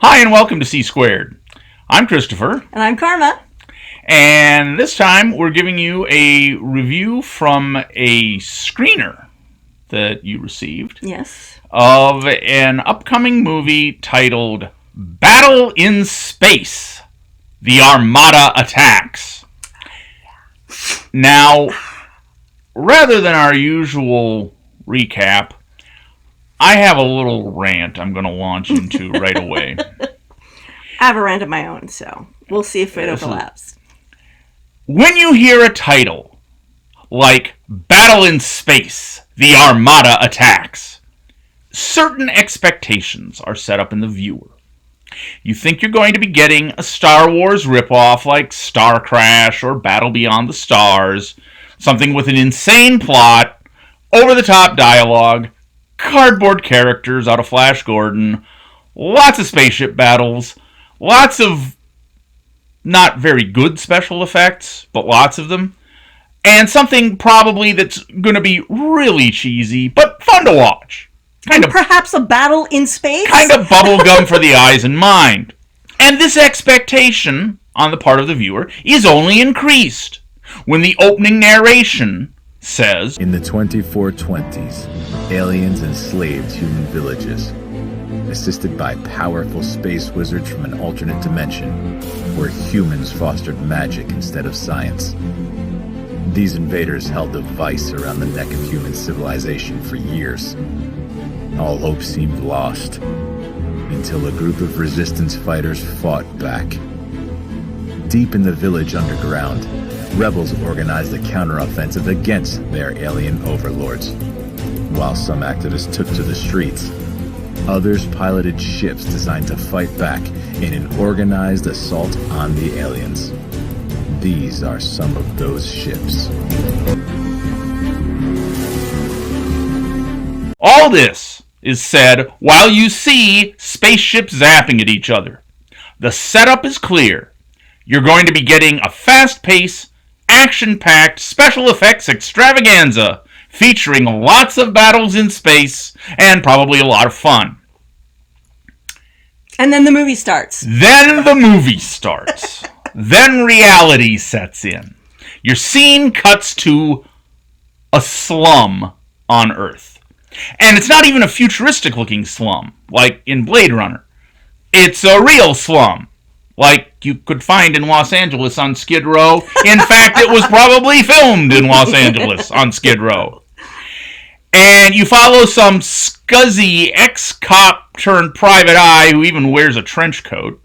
Hi and welcome to C Squared. I'm Christopher. And I'm Karma. And this time we're giving you a review from a screener that you received. Yes. Of an upcoming movie titled Battle in Space, The Armada Attacks. Now, rather than our usual recap, I have a little rant I'm going to launch into right away. I have a rant of my own, so we'll see if it overlaps. When you hear a title like Battle in Space, The Armada Attacks, certain expectations are set up in the viewer. You think you're going to be getting a Star Wars ripoff like Star Crash or Battle Beyond the Stars, something with an insane plot, over-the-top dialogue, cardboard characters out of Flash Gordon, lots of spaceship battles, lots of not very good special effects, but lots of them, and something probably that's going to be really cheesy, but fun to watch. Perhaps a battle in space? Kind of bubblegum for the eyes and mind. And this expectation on the part of the viewer is only increased when the opening narration says, "In the 2420s, aliens enslaved human villages. Assisted by powerful space wizards from an alternate dimension, where humans fostered magic instead of science. These invaders held a vice around the neck of human civilization for years. All hope seemed lost, until a group of resistance fighters fought back. Deep in the village underground, rebels organized a counteroffensive against their alien overlords. While some activists took to the streets, others piloted ships designed to fight back in an organized assault on the aliens. These are some of those ships." All this is said while you see spaceships zapping at each other. The setup is clear. You're going to be getting a fast-paced, action-packed special effects extravaganza featuring lots of battles in space and probably a lot of fun. And then the movie starts. Then reality sets in. Your scene cuts to a slum on Earth. And it's not even a futuristic-looking slum, like in Blade Runner. It's a real slum, like you could find in Los Angeles on Skid Row. In fact, it was probably filmed in Los Angeles on Skid Row. And you follow some scuzzy ex-cop turned private eye who even wears a trench coat.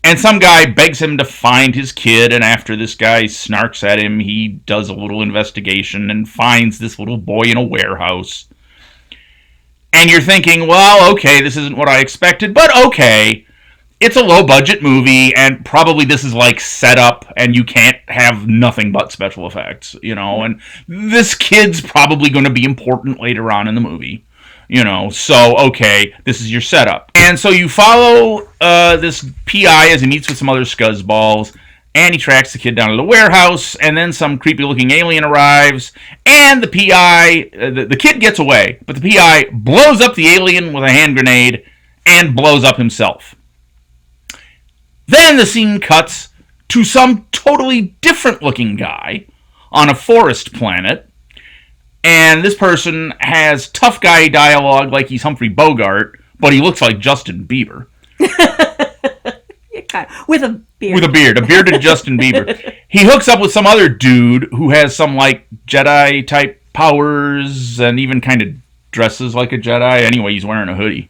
And some guy begs him to find his kid, and after this guy snarks at him, he does a little investigation and finds this little boy in a warehouse. And you're thinking, well, okay, this isn't what I expected, but okay. It's a low-budget movie, and probably this is like set up, and you can't have nothing but special effects, and this kid's probably going to be important later on in the movie, so, okay, this is your setup. And so you follow this PI as he meets with some other scuzzballs, and he tracks the kid down to the warehouse, and then some creepy-looking alien arrives, and the PI, the kid gets away, but the PI blows up the alien with a hand grenade and blows up himself. Then the scene cuts to some totally different-looking guy on a forest planet, and this person has tough guy dialogue like he's Humphrey Bogart, but he looks like Justin Bieber. With a beard. A bearded Justin Bieber. He hooks up with some other dude who has some, Jedi-type powers and even kind of dresses like a Jedi. Anyway, he's wearing a hoodie.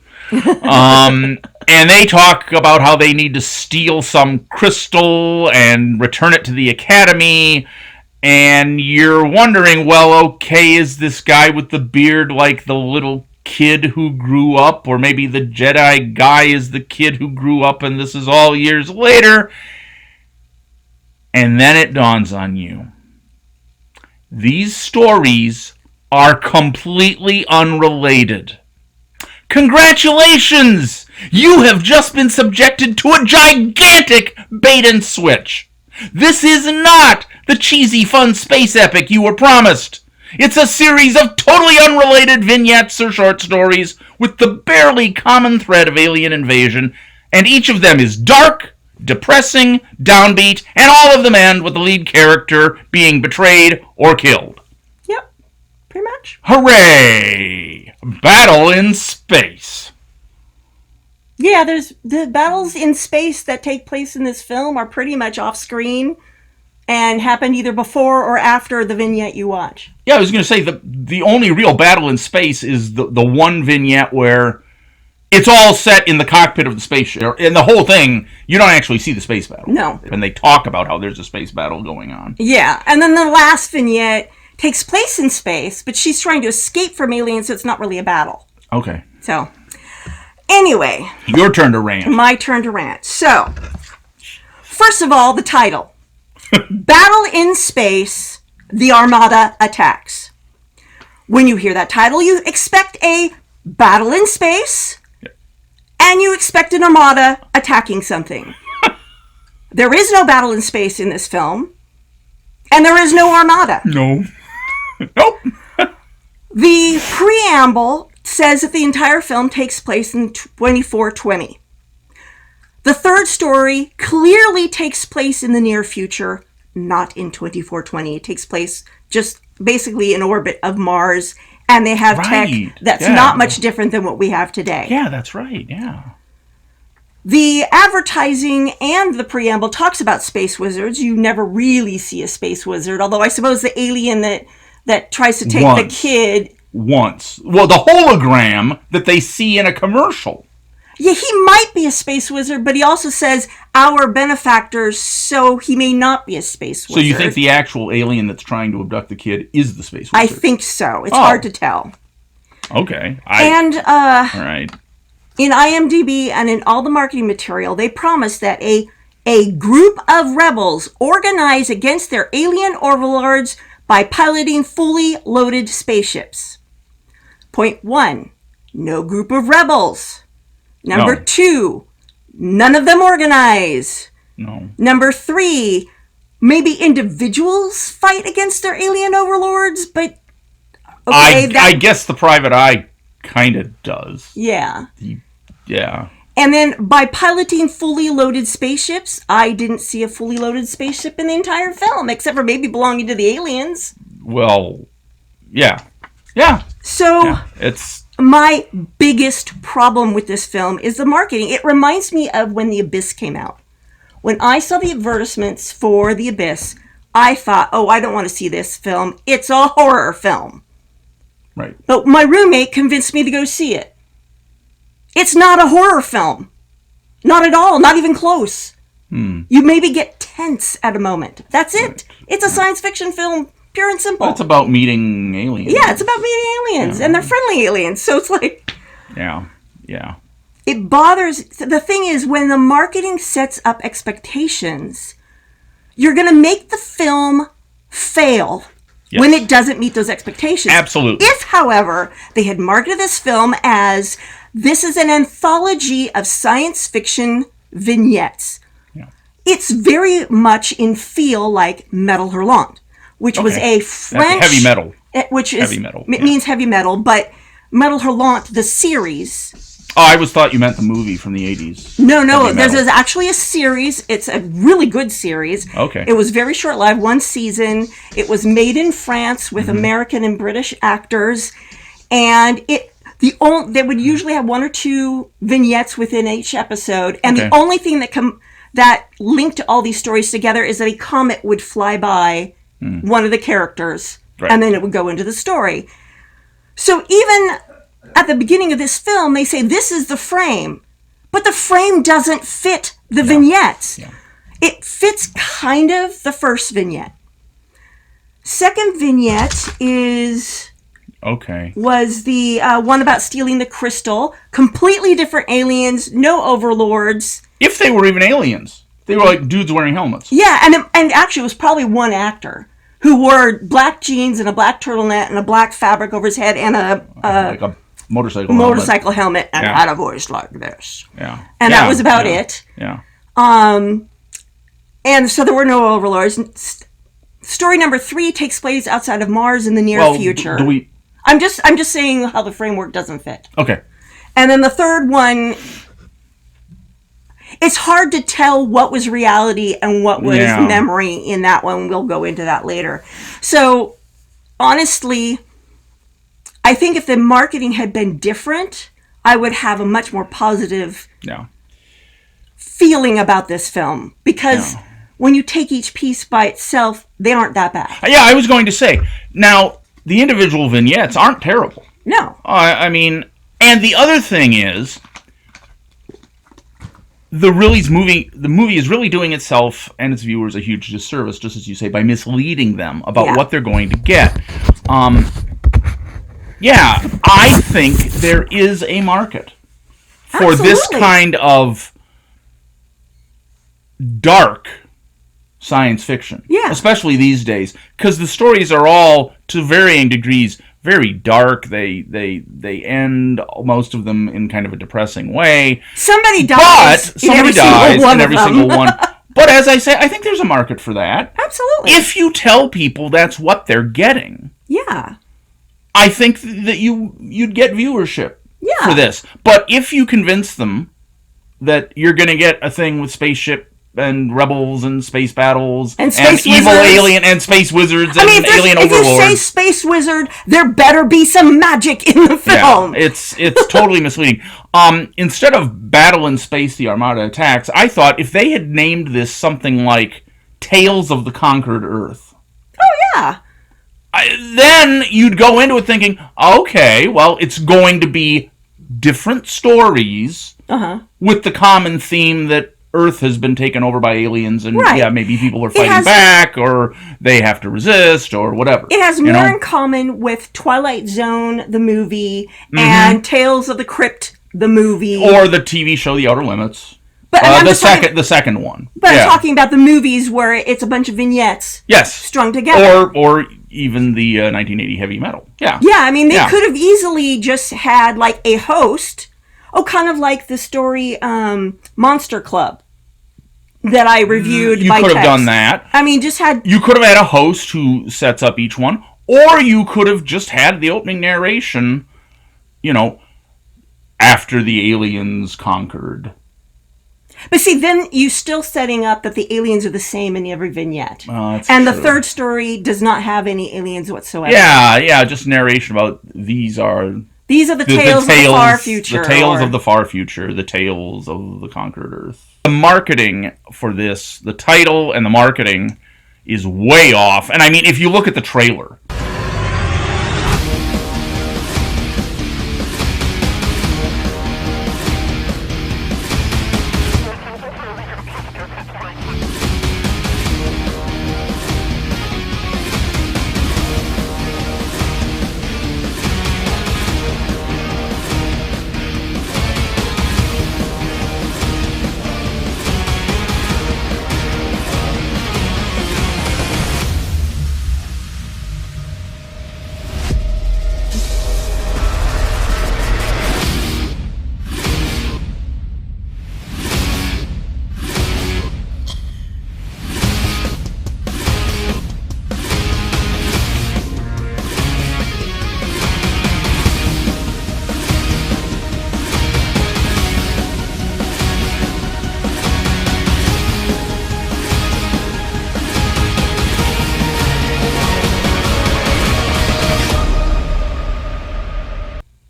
And they talk about how they need to steal some crystal and return it to the Academy. And you're wondering, well, okay, is this guy with the beard like the little kid who grew up, or maybe the Jedi guy is the kid who grew up and this is all years later? And then it dawns on you. These stories are completely unrelated. Congratulations! You have just been subjected to a gigantic bait and switch. This is not the cheesy fun space epic you were promised. It's a series of totally unrelated vignettes or short stories with the barely common thread of alien invasion And each of them is dark, depressing, downbeat, and all of them end with the lead character being betrayed or killed. Yep, pretty much. Hooray! Battle in space. Yeah, there's the battles in space that take place in this film are pretty much off screen and happened either before or after the vignette you watch. Yeah, I was going to say the only real battle in space is the one vignette where it's all set in the cockpit of the spaceship. In the whole thing, you don't actually see the space battle. No. And they talk about how there's a space battle going on. Yeah, and then the last vignette takes place in space, but she's trying to escape from aliens, so it's not really a battle. Okay. So, anyway. Your turn to rant. My turn to rant. So, first of all, the title. Battle in Space, the Armada Attacks. When you hear that title, you expect a battle in space, and you expect an armada attacking something. There is no battle in space in this film, and there is no armada. No. Nope. The preamble says that the entire film takes place in 2420. The third story clearly takes place in the near future, not in 2420. It takes place just basically in orbit of Mars, and they have tech that's not much different than what we have today. Yeah, that's right, yeah. The advertising and the preamble talks about space wizards. You never really see a space wizard, although I suppose the alien that tries to take the kid... Once. Well, the hologram that they see in a commercial. Yeah, he might be a space wizard, but he also says our benefactors, so he may not be a space wizard. So you think the actual alien that's trying to abduct the kid is the space wizard? I think so. It's hard to tell. Okay. All right. In IMDb and in all the marketing material, they promise that a group of rebels organize against their alien overlords by piloting fully loaded spaceships. Point 1, no group of rebels. Number 2, none of them organize. No. Number 3, maybe individuals fight against their alien overlords, but... Okay, I guess the private eye kind of does. Yeah. Yeah. And then by piloting fully loaded spaceships, I didn't see a fully loaded spaceship in the entire film, except for maybe belonging to the aliens. Well, yeah. Yeah. So... Yeah. It's... My biggest problem with this film is the marketing. It reminds me of when The Abyss came out. When I saw the advertisements for The Abyss, I thought, oh, I don't want to see this film. It's a horror film. Right. But my roommate convinced me to go see it. It's not a horror film. Not at all. Not even close. You maybe get tense at a moment. That's it. It's a science fiction film. Pure and simple. Well, it's about meeting aliens. Yeah, it's about meeting aliens, and they're friendly aliens, so it's like... Yeah. It bothers... The thing is, when the marketing sets up expectations, you're going to make the film fail when it doesn't meet those expectations. Absolutely. If, however, they had marketed this film as, this is an anthology of science fiction vignettes, it's very in feel like Metal Hurlant. Which was a French... Heavy metal. Which is... Heavy metal. It means heavy metal, but Metal Hurlant, the series... Oh, I always thought you meant the movie from the 80s. No, there's actually a series. It's a really good series. Okay. It was very short-lived, one season. It was made in France with American and British actors. And they would usually have 1 or 2 vignettes within each episode. And the only thing that linked all these stories together is that a comet would fly by one of the characters, and then it would go into the story. So even at the beginning of this film, they say, this is the frame, but the frame doesn't fit the vignettes. Yeah. It fits kind of the first vignette. Second vignette was the one about stealing the crystal. Completely different aliens, no overlords. If they were even aliens. They were like dudes wearing helmets. Yeah, and actually it was probably one actor who wore black jeans and a black turtleneck and a black fabric over his head and like a motorcycle helmet and had a voice like this. Yeah. And that was about it. Yeah. And so there were no overlords. Story number 3 takes place outside of Mars in the near future. I'm just saying how the framework doesn't fit. Okay. And then the third one it's hard to tell what was reality and what was Yeah. memory in that one. We'll go into that later. So, honestly, I think if the marketing had been different, I would have a much more positive Yeah. feeling about this film. Because Yeah. when you take each piece by itself, they aren't that bad. Yeah, I was going to say. Now, the individual vignettes aren't terrible. No. I mean, and the other thing is, the movie is really doing itself and its viewers a huge disservice, just as you say, by misleading them about what they're going to get. Yeah, I think there is a market for this Absolutely. kind of dark science fiction. Yeah. Especially these days, because the stories are all, to varying degrees, very dark. They end, most of them, in kind of a depressing way. Somebody But dies. somebody dies in every single one. one. But as I say, I think there's a market for that. Absolutely. If you tell people that's what they're getting, Yeah. I think that you'd get viewership Yeah. for this. But if you convince them that you're going to get a thing with spaceship and rebels and space battles And space evil wizards. alien and space wizards and I mean, alien if you say overlords, space wizard, there better be some magic in the film. it's totally misleading. Instead of Battle in Space, the Armada Attacks, I thought if they had named this something like Tales of the Conquered Earth, Yeah. then you'd go into it thinking, okay, well, it's going to be different stories with the common theme that Earth has been taken over by aliens, and Right. maybe people are fighting back, or they have to resist, or whatever. It has more in common with Twilight Zone, the movie, Mm-hmm. and Tales of the Crypt, the movie. Or the TV show The Outer Limits. But I'm just the second one. But I'm talking about the movies where it's a bunch of vignettes Yes. strung together. Or even the 1980 Heavy Metal. Yeah. Yeah, I mean, they could have easily just had, like, a host. Kind of like the story Monster Club that I reviewed You by could have text. done that. I mean, just had... You could have had a host who sets up each one, or you could have just had the opening narration, after the aliens conquered. But see, then you're still setting up that the aliens are the same in every vignette. That's and the true. third story does not have any aliens whatsoever. Yeah, just narration about these are the tales of the far future. The tales of the far future, the tales of the conquered Earth. The marketing for this, the title and the marketing, is way off. And I mean, if you look at the trailer...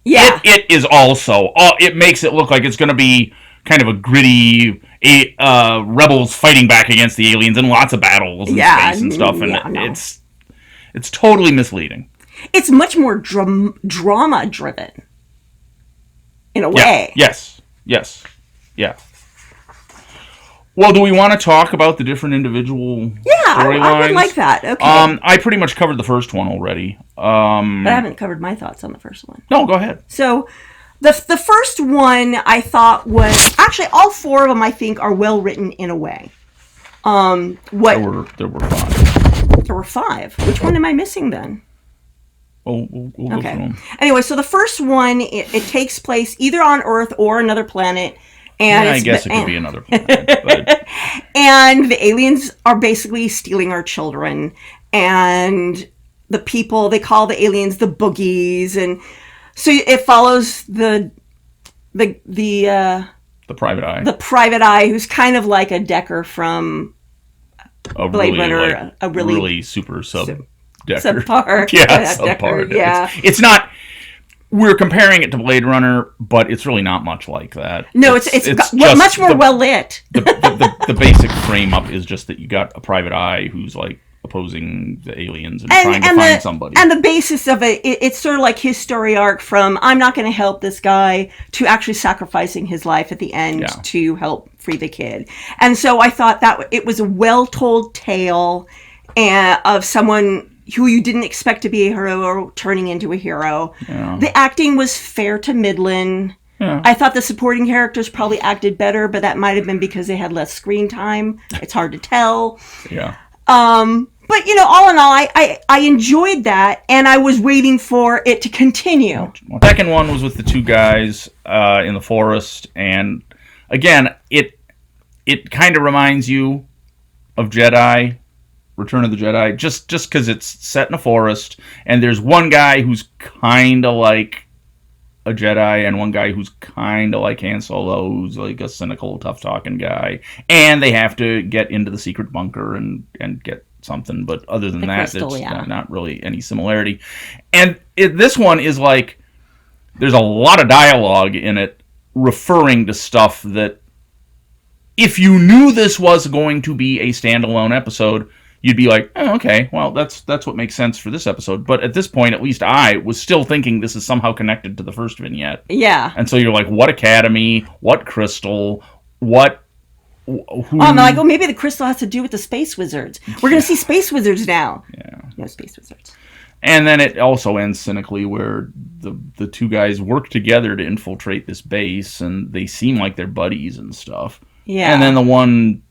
Yeah. It is also... it makes it look like it's going to be kind of a gritty... rebels fighting back against the aliens and lots of battles in space and stuff. And it's totally misleading. It's much more drama-driven, in a way. Yes. Yeah. Well, do we want to talk about the different individual storylines? I would like that. Okay. I pretty much covered the first one already. But I haven't covered my thoughts on the first one. No, go ahead. So, the first one I thought was... Actually, all four of them, I think, are well written in a way. There were five. There were five. Which one am I missing, then? We'll go through them. Anyway, so the first one, it takes place either on Earth or another planet. And I guess it could be another planet. But... And the aliens are basically stealing our children. And the people, they call the aliens the boogies. And so it follows the The Private Eye. The Private Eye, who's kind of like a Decker from Blade Runner. Like, a really super Decker. Subpar. Yeah, subpar. Yeah. It's not... We're comparing it to Blade Runner, but it's really not much like that. No, it's much more well lit. The basic frame up is just that you got a Private Eye who's like opposing the aliens and trying to find somebody. And the basis of it's sort of like his story arc from I'm not going to help this guy to actually sacrificing his life at the end to help free the kid. And so I thought that it was a well-told tale of someone who you didn't expect to be a hero or turning into a hero. Yeah. The acting was fair to middling. Yeah. I thought the supporting characters probably acted better, but that might have been because they had less screen time. It's hard to tell. Yeah. But, all in all, I enjoyed that, and I was waiting for it to continue. The second one was with the two guys in the forest, and again, it kind of reminds you of Jedi, Return of the Jedi, just because it's set in a forest, and there's one guy who's kind of like a Jedi, and one guy who's kind of like Han Solo, who's like a cynical, tough-talking guy, and they have to get into the secret bunker and get something, but other than that, there's not really any similarity. And this one is like, there's a lot of dialogue in it referring to stuff that, if you knew this was going to be a standalone episode, you'd be like, oh, okay, well, that's what makes sense for this episode. But at this point, at least I was still thinking this is somehow connected to the first vignette. Yeah. And so you're like, what Academy? What Crystal? What... Who? I'm like, maybe the crystal has to do with the space wizards. We're going to see space wizards now. Yeah. No space wizards. And then it also ends cynically where the two guys work together to infiltrate this base, and they seem like they're buddies and stuff. Yeah. And then the one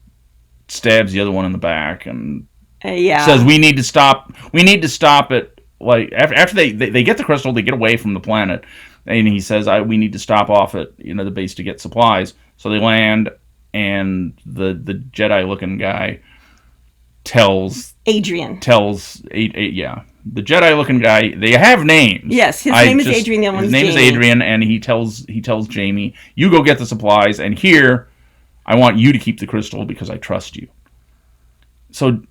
stabs the other one in the back and says, we need to stop it. Like, after they get the crystal, they get away from the planet. And he says, we need to stop off at the base to get supplies. So they land, and the Jedi-looking guy tells Adrian. The Jedi-looking guy. They have names. Yes, his name is Adrian. The other one's Jamie. His name is Adrian, and he tells Jamie, "You go get the supplies, and here, I want you to keep the crystal because I trust you." So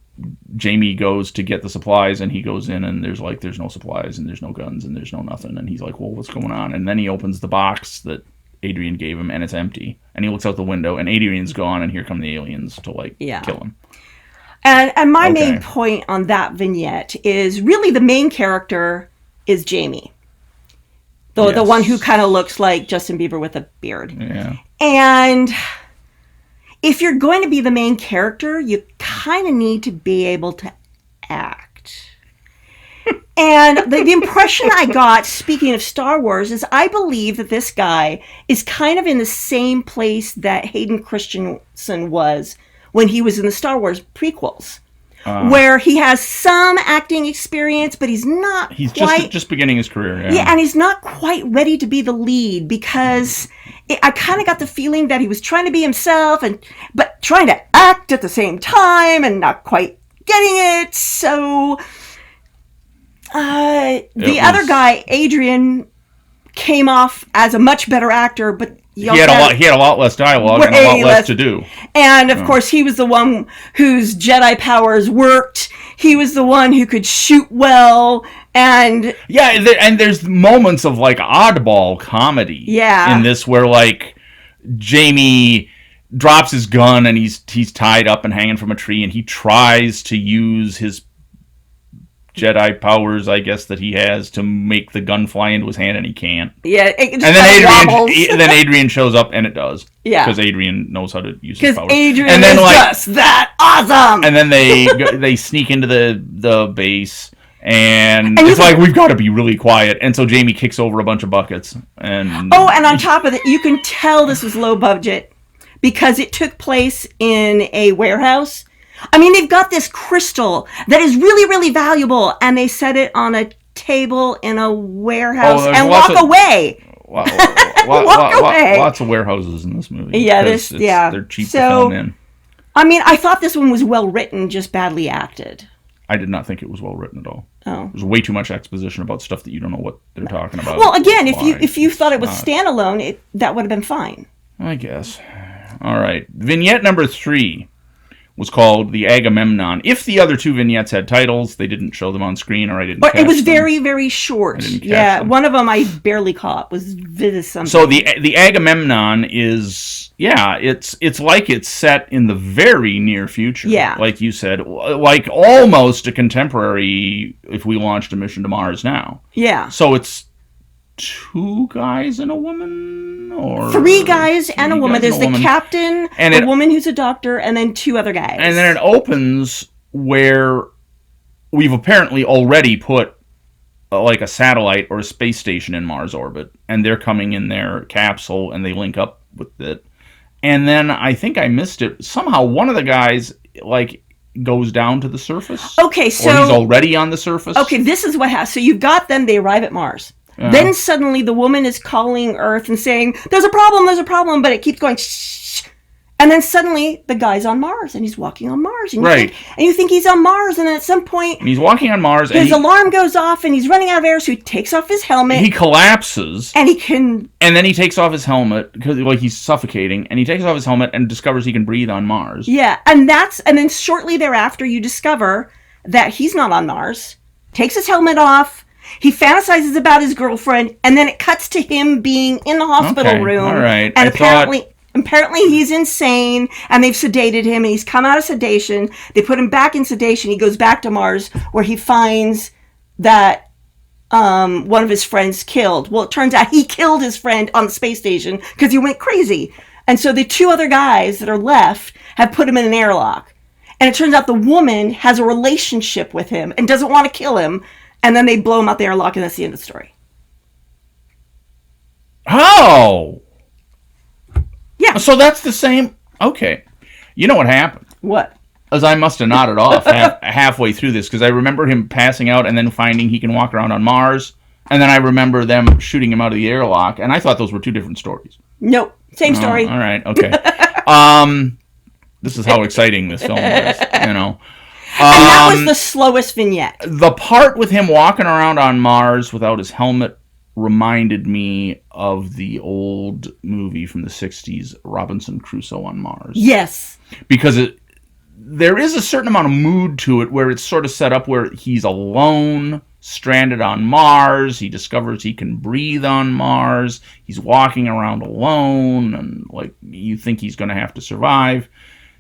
Jamie goes to get the supplies, and he goes in, and there's no supplies, and there's no guns, and there's no nothing, and he's like, "Well, what's going on?" And then he opens the box that Adrian gave him, and it's empty. And he looks out the window, and Adrian's gone, and here come the aliens to kill him. And my main point on that vignette is really the main character is Jamie. The one who kind of looks like Justin Bieber with a beard. Yeah. And if you're going to be the main character, you kind of need to be able to act. And the impression I got, speaking of Star Wars, is I believe that this guy is kind of in the same place that Hayden Christensen was when he was in the Star Wars prequels, where he has some acting experience, but he's just beginning his career. Yeah, and he's not quite ready to be the lead because I kind of got the feeling that he was trying to be himself, but trying to act at the same time and not quite getting it. So the other guy, Adrian, came off as a much better actor, but he had a lot less dialogue and a lot less to do. And of course, he was the one whose Jedi powers worked. He was the one who could shoot well, and there's moments of oddball comedy. Yeah. In this where Jamie drops his gun and he's tied up and hanging from a tree, and he tries to use his Jedi powers, I guess, that he has to make the gun fly into his hand, and he can't. Yeah, and then Adrian shows up, and it does. Yeah, because Adrian knows how to use his powers. Because Adrian is just that awesome. And then they sneak into the base, and it's like, we've got to be really quiet. And so Jamie kicks over a bunch of buckets, and and on top of it, you can tell this was low budget because it took place in a warehouse. I mean, they've got this crystal that is really, really valuable, and they set it on a table in a warehouse and walk away. Walk away. Lots of warehouses in this movie. Yeah, they're cheap to film in. I mean, I thought this one was well written, just badly acted. I did not think it was well written at all. Oh. There's way too much exposition about stuff that you don't know what they're talking about. Well, again, if you thought it was standalone, that would have been fine. I guess. All right. Vignette number 3 was called the Agamemnon. If the other 2 vignettes had titles, they didn't show them on screen, or I didn't catch It was them. very, very short. Yeah, them. one of them I barely caught. Was something. So the Agamemnon is, it's like it's set in the very near future. Yeah. Like you said, like almost a contemporary if we launched a mission to Mars now. Yeah. So it's 2 guys and a woman, or 3 guys and a woman. There's the captain, and a woman who's a doctor, and then 2 other guys. And then it opens where we've apparently already put like a satellite or a space station in Mars orbit, and they're coming in their capsule and they link up with it. And then I think I missed it. Somehow one of the guys like goes down to the surface. Okay, so or he's already on the surface. Okay, this is what happens. So you've got them, they arrive at Mars. Then suddenly the woman is calling Earth and saying, there's a problem, but it keeps going, shh. And then suddenly the guy's on Mars, and he's walking on Mars. And you think he's on Mars, and then at some point... And he's walking on Mars, his alarm goes off, and he's running out of air, so he takes off his helmet. He collapses. And he can... And then he takes off his helmet, because like he's suffocating, and he takes off his helmet and discovers he can breathe on Mars. Yeah, and then shortly thereafter you discover that he's not on Mars, takes his helmet off, he fantasizes about his girlfriend, and then it cuts to him being in the hospital room. All right. And apparently he's insane, and they've sedated him, and he's come out of sedation. They put him back in sedation. He goes back to Mars, where he finds that one of his friends killed. Well, it turns out he killed his friend on the space station because he went crazy. And so the 2 other guys that are left have put him in an airlock. And it turns out the woman has a relationship with him and doesn't want to kill him. And then they blow him out the airlock, and that's the end of the story. Oh! Yeah. So that's the same... Okay. You know what happened? What? As I must have nodded off halfway through this, because I remember him passing out and then finding he can walk around on Mars, and then I remember them shooting him out of the airlock, and I thought those were 2 different stories. Nope. Same story. All right, okay. This is how exciting this film was, you know. And that was the slowest vignette. The part with him walking around on Mars without his helmet reminded me of the old movie from the 60s, Robinson Crusoe on Mars. Yes. Because there is a certain amount of mood to it where it's sort of set up where he's alone, stranded on Mars. He discovers he can breathe on Mars. He's walking around alone, and like you think he's going to have to survive,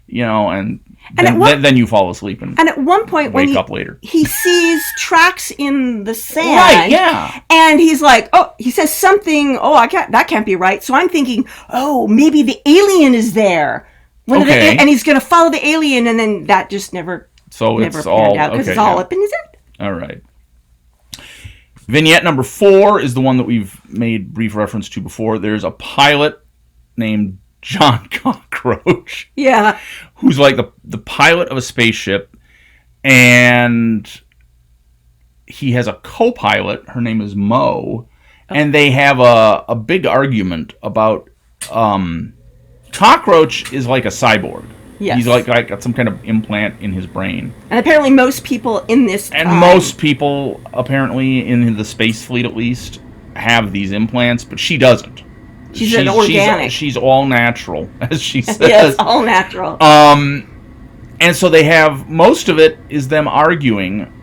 you know, and then you fall asleep and at one point wake up later. He sees tracks in the sand. Right, yeah. And he's like, he says something, that can't be right. So I'm thinking, maybe the alien is there. And he's going to follow the alien, and then that just never panned out because it's all up in his head. All right. Vignette number 4 is the one that we've made brief reference to before. There's a pilot named John Cockroach. Yeah. Who's like the pilot of a spaceship, and he has a co-pilot. Her name is Mo, and they have a big argument about Cockroach is like a cyborg. Yes. He's like got some kind of implant in his brain. And apparently most people in this time... And most people, apparently, in the space fleet at least, have these implants, but she doesn't. She's an organic. She's all natural, as she says. Yes, all natural. And so they have... Most of it is them arguing.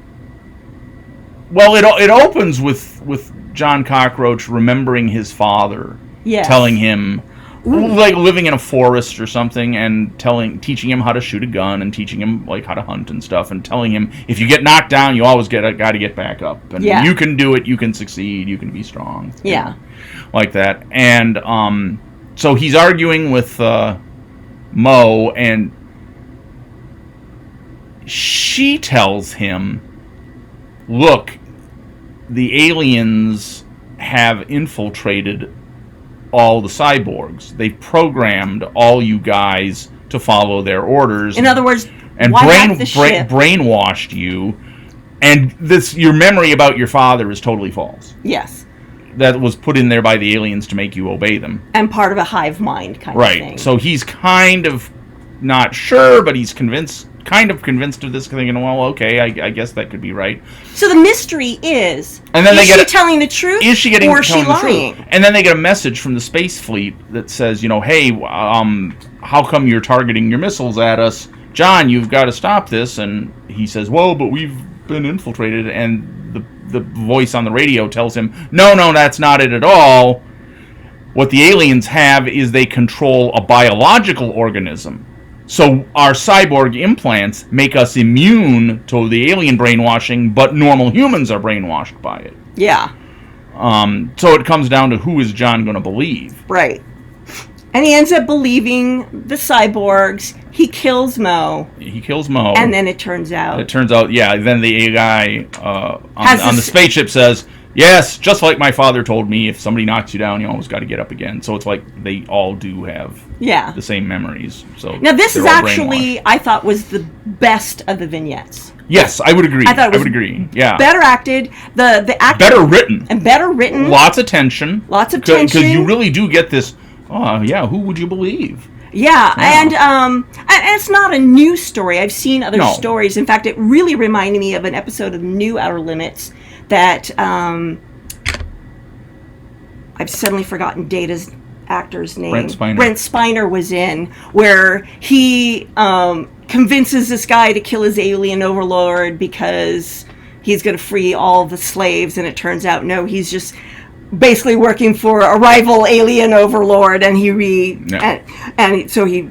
Well, it opens with John Cockroach remembering his father. Yes. Telling him... like living in a forest or something, and teaching him how to shoot a gun, and teaching him like how to hunt and stuff, and telling him if you get knocked down, you always got to get back up, and you can do it, you can succeed, you can be strong, like that. And so he's arguing with Mo, and she tells him, "Look, the aliens have infiltrated all the cyborgs. They've programmed all you guys to follow their orders. In other words, and brainwashed you. And your memory about your father is totally false. Yes. That was put in there by the aliens to make you obey them. And part of a hive mind kind of thing. Right. So he's kind of not sure, but he's convinced kind of convinced of this, thinking, well, okay, I guess that could be right. So the mystery is, and then is she telling the truth? Is she or is she lying? Truth? And then they get a message from the space fleet that says, hey, how come you're targeting your missiles at us? John, you've got to stop this. And he says, well, but we've been infiltrated. And the voice on the radio tells him, no, that's not it at all. What the aliens have is they control a biological organism. So our cyborg implants make us immune to the alien brainwashing, but normal humans are brainwashed by it. Yeah. So it comes down to who is John going to believe. Right. And he ends up believing the cyborgs. He kills Mo. And then it turns out, then the AI on the spaceship says, yes, just like my father told me, if somebody knocks you down, you always got to get up again. So it's like they all do have the same memories. So now this is actually, I thought, was the best of the vignettes. Yes, I would agree. I would agree. Yeah, better acted. The acting, better written. Lots of tension. Because you really do get this. Oh yeah, who would you believe? Yeah, and it's not a new story. I've seen other stories. In fact, it really reminded me of an episode of New Outer Limits that I've suddenly forgotten Data's actor's name. Brent Spiner was in, where he convinces this guy to kill his alien overlord because he's going to free all the slaves, and it turns out, no, he's just basically working for a rival alien overlord, and so he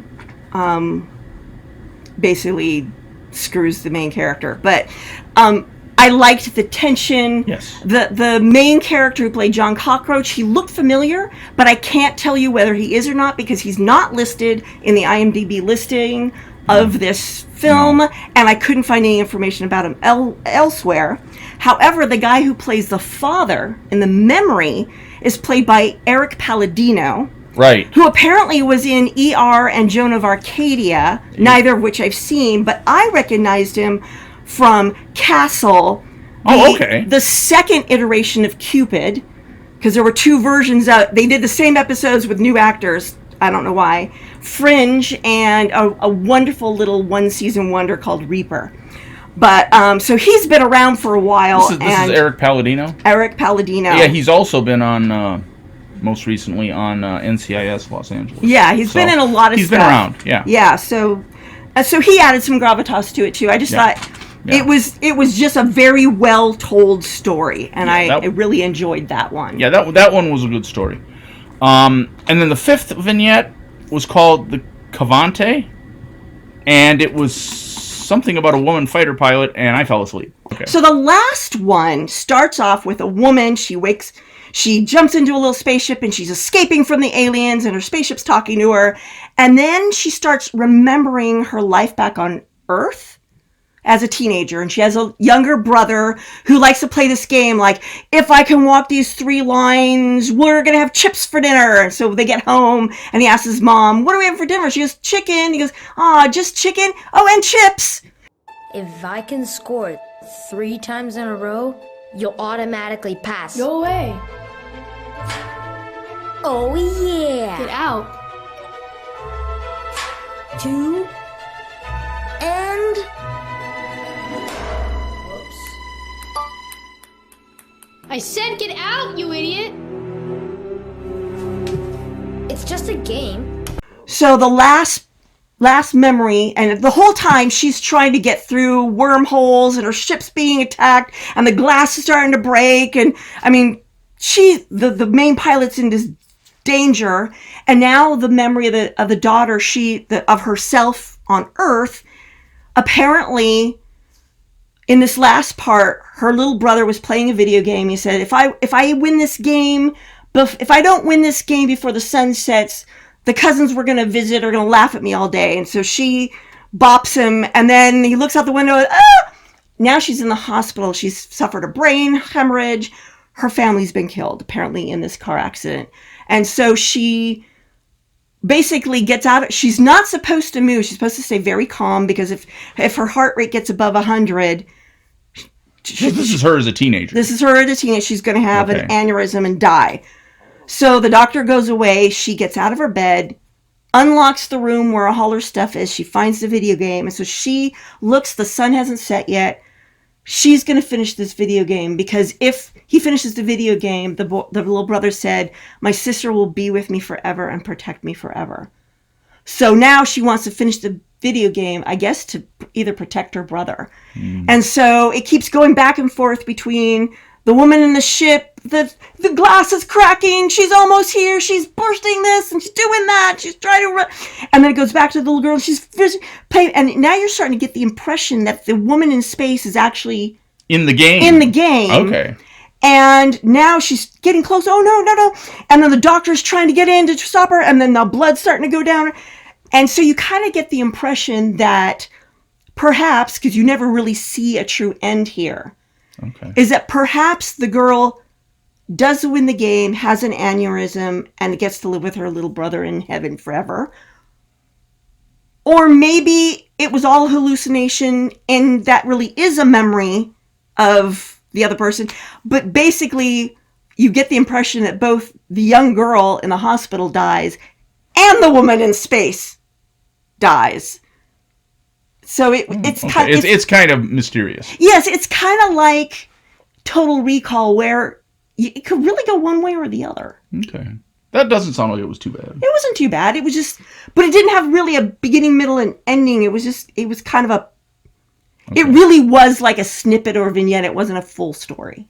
basically screws the main character. But I liked the tension. Yes. The main character who played John Cockroach, he looked familiar, but I can't tell you whether he is or not because he's not listed in the IMDb listing of this film, and I couldn't find any information about him elsewhere. However, the guy who plays the father in the memory is played by Eric Palladino. Right. Who apparently was in ER and Joan of Arcadia, neither of which I've seen, but I recognized him from Castle. The second iteration of Cupid, because there were two versions out. They did the same episodes with new actors. I don't know why. Fringe and a wonderful little one-season wonder called Reaper. But so he's been around for a while. This is Eric Palladino? Eric Palladino. Yeah, he's also been on, most recently on NCIS Los Angeles. Yeah, he's been in a lot of stuff. He's been around, yeah. Yeah, so he added some gravitas to it, too. I just thought it was just a very well-told story, and I really enjoyed that one. Yeah, that one was a good story. And then the fifth vignette was called the Cavante, and it was something about a woman fighter pilot, and I fell asleep. Okay. So the last one starts off with a woman. She jumps into a little spaceship, and she's escaping from the aliens, and her spaceship's talking to her, and then she starts remembering her life back on Earth as a teenager, and she has a younger brother who likes to play this game, like, if I can walk these 3 lines, we're gonna have chips for dinner. And so they get home, and he asks his mom, what do we have for dinner? She goes, chicken. He goes, just chicken? Oh, and chips. If I can score 3 times in a row, you'll automatically pass. No way. Oh yeah. Get out. 2 and... I said get out, you idiot! It's just a game. So the last memory, and the whole time she's trying to get through wormholes, and her ship's being attacked, and the glass is starting to break, and I mean, the main pilot's in this danger, and now the memory of the daughter, of herself on Earth, apparently. In this last part, her little brother was playing a video game. He said, if I win this game, if I don't win this game before the sun sets, the cousins we're going to visit are going to laugh at me all day. And so she bops him, and then he looks out the window, Now she's in the hospital. She's suffered a brain hemorrhage. Her family's been killed, apparently, in this car accident. And so she basically gets out. She's not supposed to move. She's supposed to stay very calm, because if her heart rate gets above 100... This is her as a teenager. She's going to have an aneurysm and die. So the doctor goes away. She gets out of her bed, unlocks the room where all her stuff is. She finds the video game. And so she looks, the sun hasn't set yet. She's going to finish this video game because if he finishes the video game, the little brother said, my sister will be with me forever and protect me forever. So now she wants to finish the video game, I guess, to either protect her brother. And so it keeps going back and forth between the woman in the ship, the glass is cracking, she's almost here, she's bursting this, and she's doing that, she's trying to run. And then it goes back to the little girl, and she's playing. And now you're starting to get the impression that the woman in space is actually in the game. Okay. And now she's getting close. Oh, no. And then the doctor's trying to get in to stop her, and then the blood's starting to go down. And so you kind of get the impression that perhaps, because you never really see a true end here, is that perhaps the girl does win the game, has an aneurysm, and gets to live with her little brother in heaven forever. Or maybe it was all hallucination and that really is a memory of the other person. But basically, you get the impression that both the young girl in the hospital dies and the woman in space dies. So it's kind of mysterious. Yes, it's kind of like Total Recall, where it could really go one way or the other. Okay. That doesn't sound like it was too bad. It wasn't too bad. It was just, but it didn't have really a beginning, middle, and ending. It was kind of a, it really was like a snippet or a vignette. It wasn't a full story.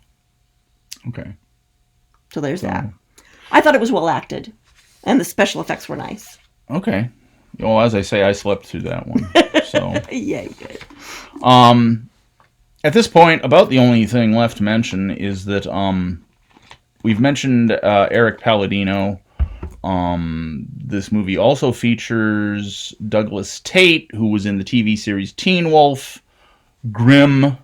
Okay. So there's that. I thought it was well acted, and the special effects were nice. Okay. Well, as I say, I slept through that one. So yeah, you did. At this point, about the only thing left to mention is that we've mentioned Eric Palladino. This movie also features Douglas Tate, who was in the TV series Teen Wolf, Grimm,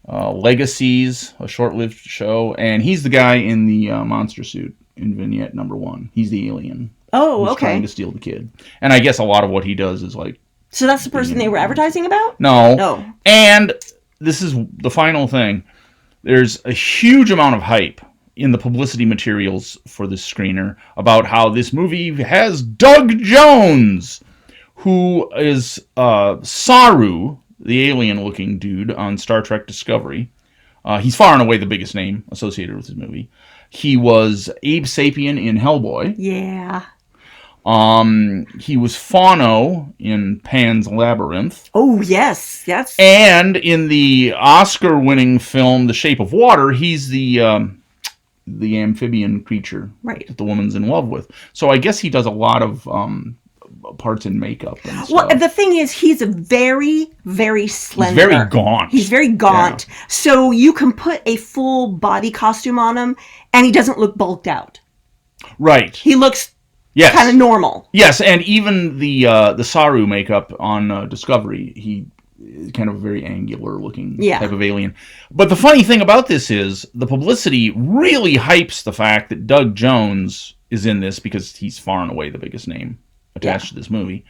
Legacies, a short-lived show, and he's the guy in the monster suit in vignette number 1. He's the alien. Oh, who's okay. Trying to steal the kid. And I guess a lot of what he does is like... So that's the person they were advertising about? No. And this is the final thing. There's a huge amount of hype in the publicity materials for this screener about how this movie has Doug Jones, who is Saru, the alien-looking dude on Star Trek Discovery. He's far and away the biggest name associated with this movie. He was Abe Sapien in Hellboy. Yeah. He was Fauno in Pan's Labyrinth. Oh, yes. And in the Oscar-winning film The Shape of Water, he's the amphibian creature that the woman's in love with. So I guess he does a lot of parts in makeup and stuff. Well, the thing is, he's a very, very slender. He's very gaunt. He's very gaunt. Yeah. So you can put a full body costume on him, and he doesn't look bulked out. Right. He looks kind of normal. Yes, and even the Saru makeup on Discovery, he is kind of a very angular looking type of alien. But the funny thing about this is the publicity really hypes the fact that Doug Jones is in this because he's far and away the biggest name attached to this movie.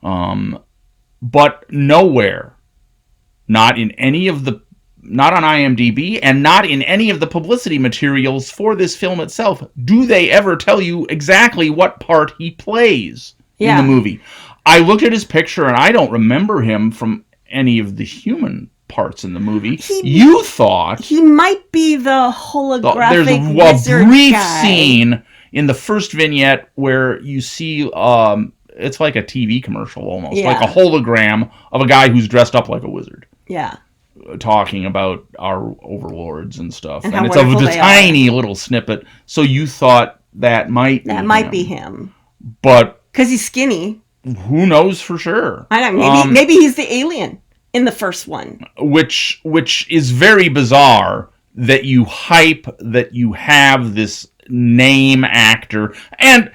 But nowhere, not on IMDb and not in any of the publicity materials for this film itself, do they ever tell you exactly what part he plays in the movie. I looked at his picture and I don't remember him from any of the human parts in the movie. You thought he might be the holographic there's a brief scene in the first vignette where you see it's like a TV commercial almost, like a hologram of a guy who's dressed up like a wizard. Yeah. Talking about our overlords and stuff. And it's a tiny little snippet. So you thought that might be him. But because he's skinny. Who knows for sure? I don't know. Maybe he's the alien in the first one. Which is very bizarre that you hype that you have this name actor. And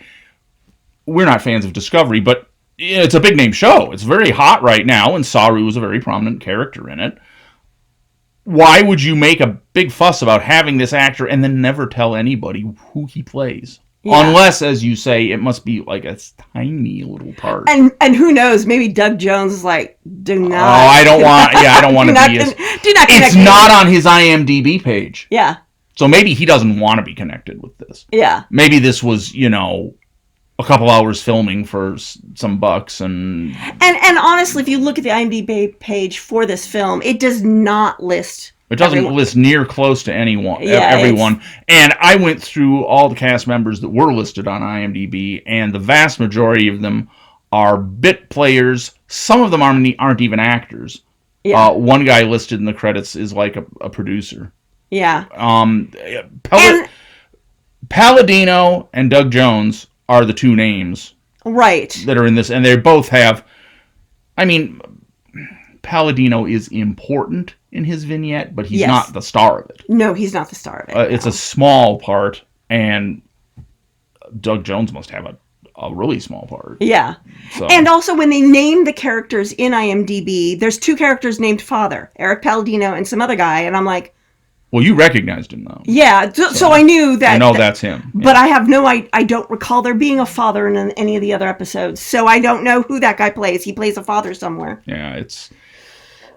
we're not fans of Discovery, but it's a big name show. It's very hot right now, and Saru is a very prominent character in it. Why would you make a big fuss about having this actor and then never tell anybody who he plays? Yeah. Unless, as you say, it must be like a tiny little part. And who knows? Maybe Doug Jones is like, do not. Oh, I don't want to be. Do not. It's not on his IMDb page. Yeah. So maybe he doesn't want to be connected with this. Yeah. Maybe this was, a couple hours filming for some bucks. And honestly, if you look at the IMDb page for this film, it does not list. It doesn't list near close to everyone. And I went through all the cast members that were listed on IMDb, and the vast majority of them are bit players. Some of them aren't even actors. Yeah. One guy listed in the credits is like a producer. Yeah. Palladino and Doug Jones are the two names. Right. That are in this, and they both have... I mean, Palladino is important in his vignette, but he's not the star of it. No, he's not the star of it. It's a small part, and Doug Jones must have a really small part. Yeah. So. And also, when they name the characters in IMDb, there's two characters named Father, Eric Palladino and some other guy, and I'm like... Well, you recognized him, though. Yeah, so I knew that... I know that's him. Yeah. But I have I don't recall there being a father in any of the other episodes, so I don't know who that guy plays. He plays a father somewhere.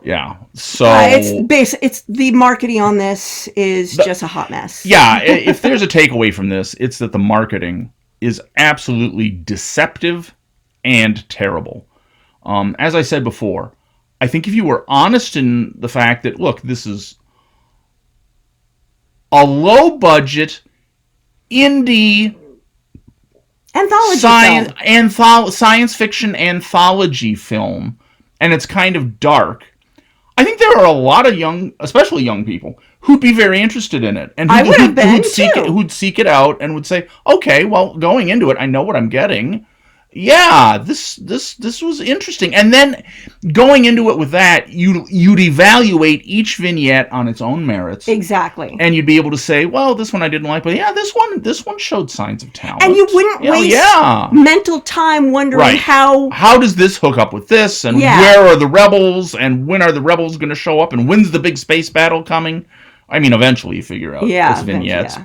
Yeah, so... it's the marketing on this is just a hot mess. Yeah, if there's a takeaway from this, it's that the marketing is absolutely deceptive and terrible. As I said before, I think if you were honest in the fact that, look, this is a low-budget, indie... science fiction anthology film, and it's kind of dark. I think there are a lot of especially young people, who'd be very interested in it. And who'd seek it out and would say, okay, well, going into it, I know what I'm getting. Yeah, this was interesting. And then going into it with that, you'd evaluate each vignette on its own merits. Exactly. And you'd be able to say, well, this one I didn't like, but yeah, this one showed signs of talent. And you wouldn't waste mental time wondering how does this hook up with this, and where are the rebels, and when are the rebels going to show up, and when's the big space battle coming? I mean, eventually you figure out those vignettes,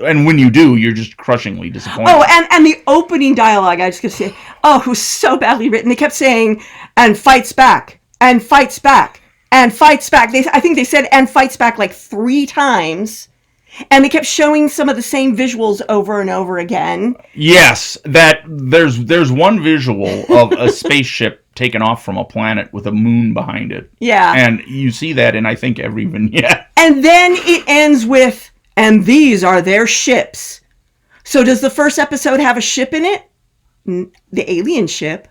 and when you do, you're just crushingly disappointed. Oh, and the opening dialogue, I was going to say, it was so badly written. They kept saying, and fights back, and fights back, and fights back. I think they said, and fights back like 3 times, and they kept showing some of the same visuals over and over again. Yes, that there's one visual of a spaceship taken off from a planet with a moon behind it. Yeah. And you see that in, I think, every vignette. And then it ends with, and these are their ships. So does the first episode have a ship in it? The alien ship.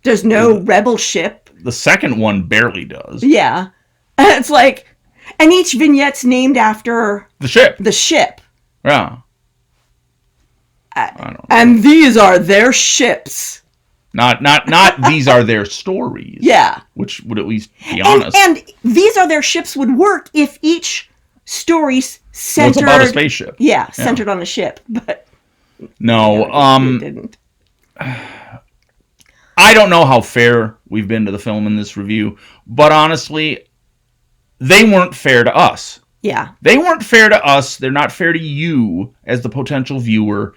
There's no rebel ship. The second one barely does. Yeah. It's like, and each vignette's named after... The ship. Yeah. I don't know. And these are their ships. Not these are their stories. Yeah. Which would at least be honest. And these are their ships would work if each story centered... Well, it's about a spaceship. Yeah, centered on a ship. But... No, it didn't. I don't know how fair we've been to the film in this review, but honestly, they weren't fair to us. Yeah. They weren't fair to us. They're not fair to you as the potential viewer.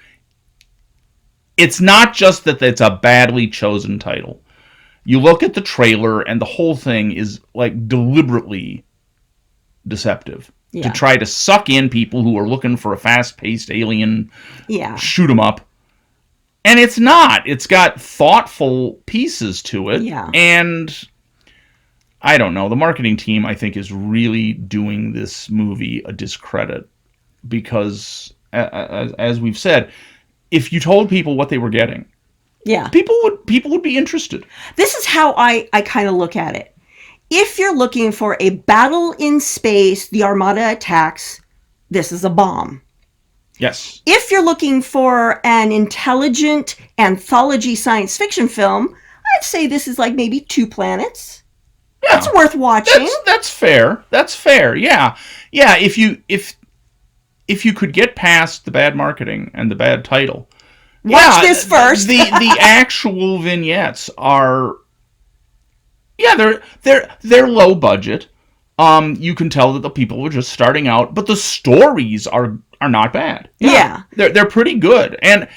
It's not just that it's a badly chosen title. You look at the trailer and the whole thing is like deliberately deceptive to try to suck in people who are looking for a fast-paced alien shoot 'em up. And it's not. It's got thoughtful pieces to it. Yeah. And I don't know. The marketing team, I think, is really doing this movie a discredit because, as we've said, if you told people what they were getting, people would be interested. This is how I kind of look at it. If you're looking for a battle in space, the Armada Attacks, this is a bomb. Yes. If you're looking for an intelligent anthology science fiction film, I'd say this is like maybe 2 Planets. Yeah. That's worth watching. That's fair. That's fair. Yeah. Yeah, if you could get past the bad marketing and the bad title. Watch this first. the actual vignettes are they're low budget. You can tell that the people were just starting out, but the stories are not bad. Yeah. They're pretty good. And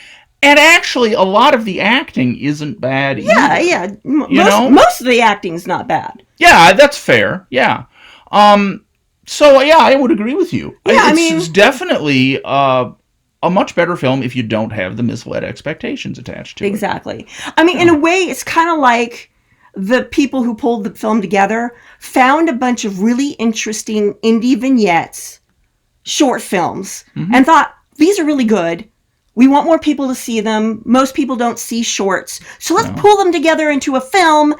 actually a lot of the acting isn't bad either. Yeah. Most of the acting's not bad. Yeah, that's fair. Yeah. So yeah, I would agree with you. Yeah, it's definitely a much better film if you don't have the misled expectations attached to it. Exactly. I mean, in a way, it's kind of like the people who pulled the film together found a bunch of really interesting indie vignettes, short films, and thought, these are really good. We want more people to see them. Most people don't see shorts. So let's pull them together into a film,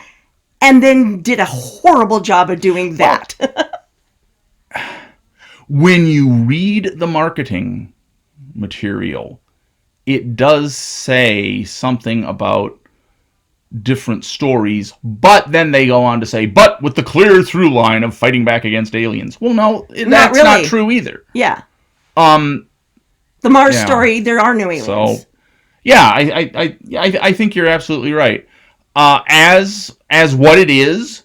and then did a horrible job of doing that. When you read the marketing material, it does say something about different stories, but then they go on to say, but with the clear through line of fighting back against aliens. Well, no, that's really. not true either. Yeah. The Mars story, there are no aliens. So, yeah, I think you're absolutely right. As what it is,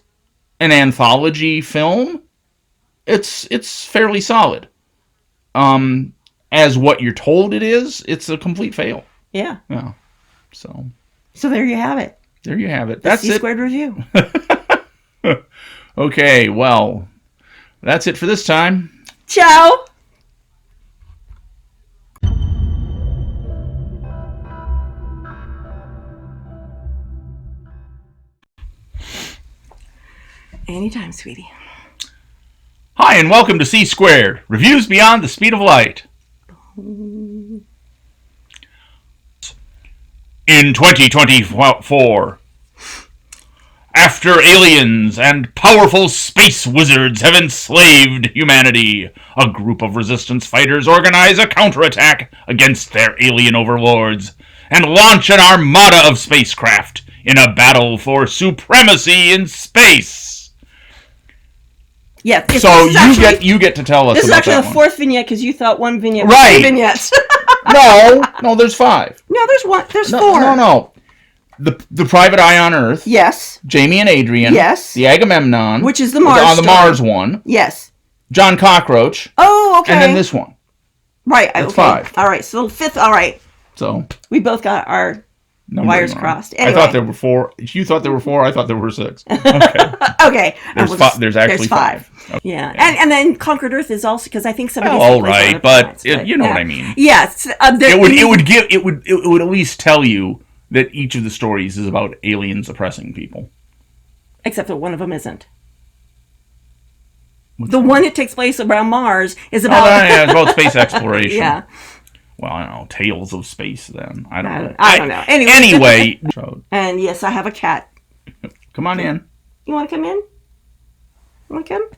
an anthology film, it's fairly solid. As what you're told it is, it's a complete fail. Yeah. Yeah. So there you have it. There you have it. That's it. C-squared review. Okay, well, that's it for this time. Ciao. Anytime, sweetie. Hi, and welcome to C-Squared, Reviews Beyond the Speed of Light. In 2024, after aliens and powerful space wizards have enslaved humanity, a group of resistance fighters organize a counterattack against their alien overlords and launch an armada of spacecraft in a battle for supremacy in space. Yeah. So you get to tell us. This is about actually that the one. fourth vignette because you thought one vignette was Right. 3 vignettes. No, there's 5. No, there's one. There's No, 4. No. The Private Eye on Earth. Yes. Jamie and Adrian. Yes. The Agamemnon. Which is the Mars on the story. Mars one. Yes. John Cockroach. Oh, okay. And then this one. Right. That's okay. 5. All right. So the 5th. All right. So we both got our wires crossed. Anyway. I thought there were 4. You thought there were 4. I thought there were 6. Okay. Okay. There's actually 5. Okay. Yeah. And then Conquered Earth is also because I think somebody. All right, but you know what I mean. Yes. It would at least tell you that each of the stories is about aliens oppressing people. Except that one of them isn't. The one that takes place around Mars is about... it's about space exploration. Yeah. Well, I don't know. Tales of Space, then. I don't know. Anyway. And yes, I have a cat. Come on in. You want to come in? You want to come?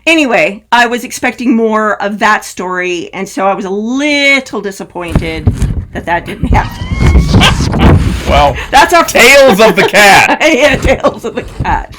Anyway, I was expecting more of that story, and so I was a little disappointed that didn't happen. Well, that's our Tales of the Cat. Yeah, Tales of the Cat.